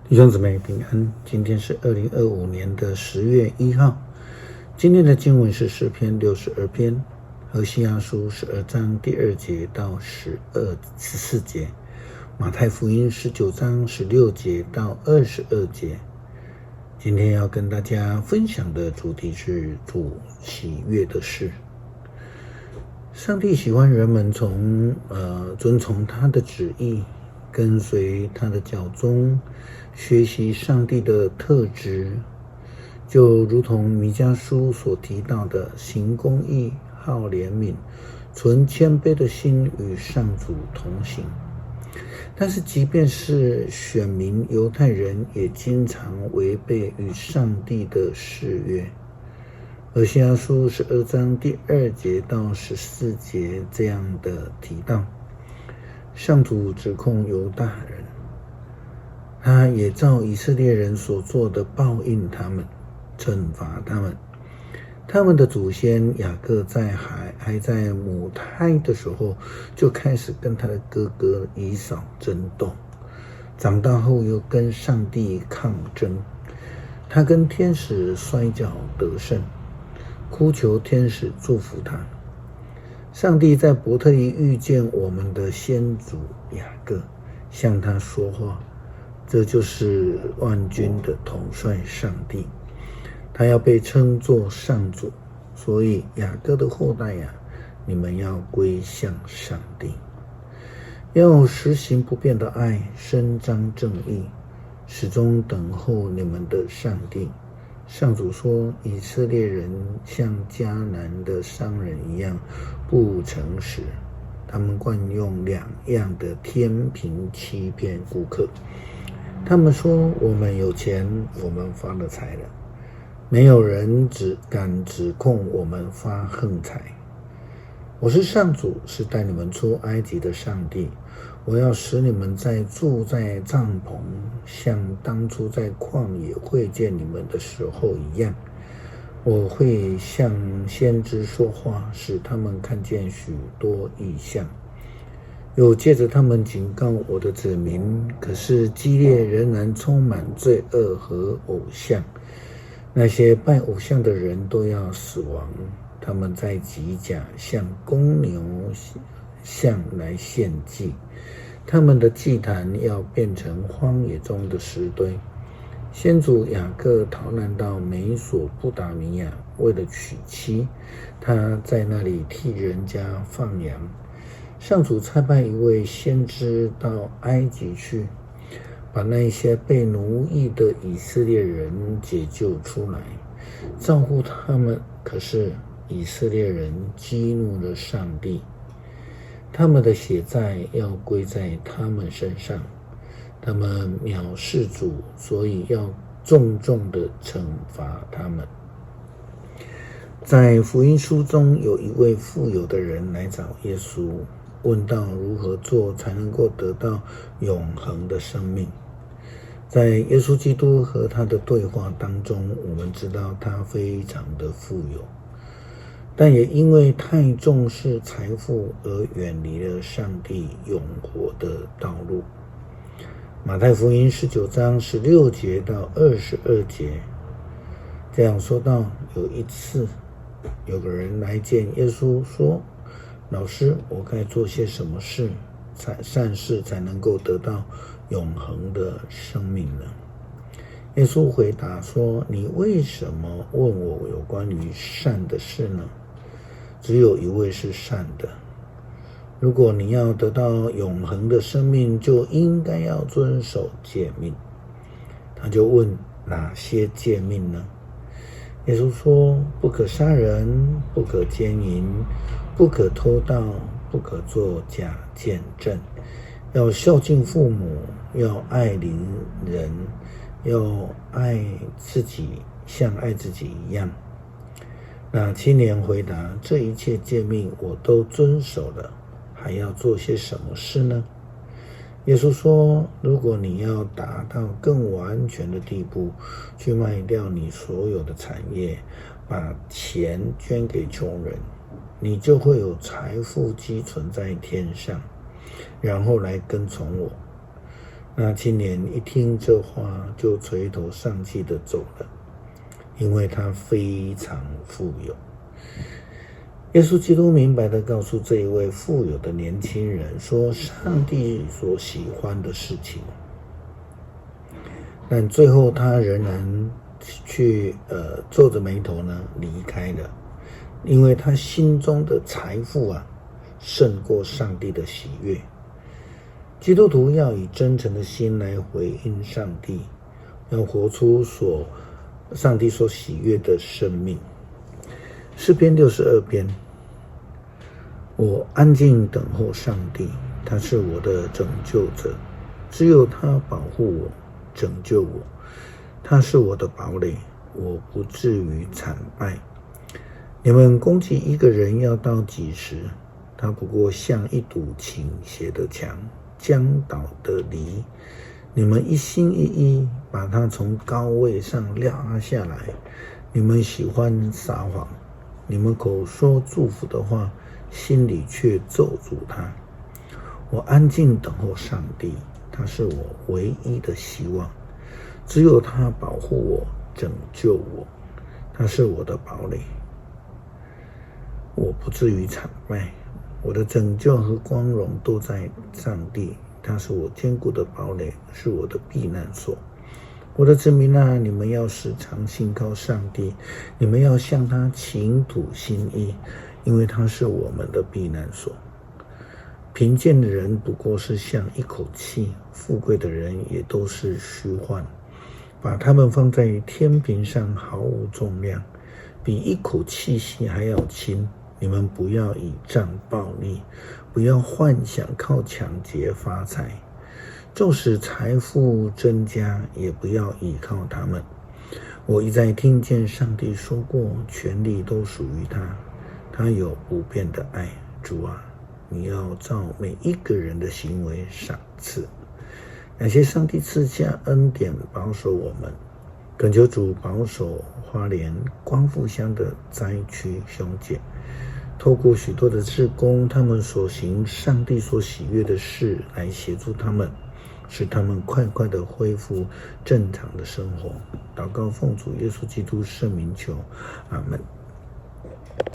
弟兄姊妹平安，今天是2025年的10月1号。今天的经文是诗篇62篇，何西阿书12章第2节到14节，马太福音19章16节到22节。今天要跟大家分享的主题是主喜悦的事。上帝喜欢人们遵从他的旨意，跟随他的教宗，学习上帝的特质，就如同弥迦书所提到的，行公义，好怜悯，存谦卑的心，与上主同行。但是即便是选民犹太人，也经常违背与上帝的誓约。何西阿书12章第2节到14节这样的提到，上主指控犹大人，他也照以色列人所做的报应他们，惩罚他们。他们的祖先雅各还在母胎的时候，就开始跟他的哥哥以扫争斗，长大后又跟上帝抗争。他跟天使摔跤得胜，哭求天使祝福他。上帝在伯特利遇见我们的先祖雅各，向他说话，这就是万军的统帅上帝，他要被称作上主。所以雅各的后代呀，你们要归向上帝，要实行不变的爱，伸张正义，始终等候你们的上帝。上主说，以色列人像迦南的商人一样不诚实，他们惯用2样的天平欺骗顾客。他们说，我们有钱，我们发了财了，没有人敢指控我们发横财。我是上主，是带你们出埃及的上帝。我要使你们住在帐篷，像当初在旷野会见你们的时候一样。我会向先知说话，使他们看见许多异象，又借着他们警告我的子民。可是基列仍然充满罪恶和偶像，那些拜偶像的人都要死亡。他们在吉甲向公牛像来献祭，他们的祭坛要变成荒野中的石堆。先祖雅各逃难到美索不达米亚，为了娶妻，他在那里替人家放羊。上主差派一位先知到埃及去，把那些被奴役的以色列人解救出来，照顾他们。可是以色列人激怒了上帝，他们的血债要归在他们身上。他们藐视主，所以要重重的惩罚他们。在福音书中，有一位富有的人来找耶稣，问到如何做才能够得到永恒的生命。在耶稣基督和他的对话当中，我们知道他非常的富有，但也因为太重视财富而远离了上帝永活的道路。马太福音19章16节到22节这样说到，有一次有个人来见耶稣，说，老师，我该做些什么善事才能够得到永恒的生命呢？耶稣回答说，你为什么问我有关于善的事呢？只有一位是善的。如果你要得到永恒的生命，就应该要遵守诫命。他就问，哪些诫命呢？耶稣说，不可杀人，不可奸淫，不可偷盗，不可作假见证，要孝敬父母，要爱邻人，要爱自己，像爱自己一样。那青年回答，这一切诫命我都遵守了，还要做些什么事呢？耶稣说，如果你要达到更完全的地步，去卖掉你所有的产业，把钱捐给穷人，你就会有财富积存在天上，然后来跟从我。那青年一听这话，就垂头丧气地走了，因为他非常富有。耶稣基督明白地告诉这一位富有的年轻人说，上帝所喜欢的事情。但最后他仍然去皱着眉头呢离开了，因为他心中的财富胜过上帝的喜悦。基督徒要以真诚的心来回应上帝，要活出上帝所喜悦的生命。诗篇62篇，我安静等候上帝，他是我的拯救者，只有他保护我，拯救我，他是我的堡垒，我不至于惨败。你们攻击一个人要到几时？他不过像一堵倾斜的墙，将倒的犁。你们一心一意把他从高位上拉下来。你们喜欢撒谎，你们口说祝福的话，心里却咒诅他。我安静等候上帝，他是我唯一的希望，只有他保护我，拯救我，他是我的堡垒，我不至于惨败。我的拯救和光荣都在上帝，他是我坚固的堡垒，是我的避难所。我的子民啊，你们要时常信靠上帝，你们要向他倾吐心意，因为他是我们的避难所。贫贱的人不过是像一口气，富贵的人也都是虚幻，把他们放在天平上毫无重量，比一口气息还要轻。你们不要倚仗暴力，不要幻想靠抢劫发财，纵使财富增加，也不要依靠他们。我一再听见上帝说过，权力都属于他，他有不变的爱。主啊，你要照每一个人的行为赏赐。感谢上帝赐下恩典，保守我们。恳求主保守花莲光复乡的灾区兄姐，透过许多的志工，他们所行上帝所喜悦的事，来协助他们，使他们快快的恢复正常的生活。祷告奉主耶稣基督圣名求，阿们。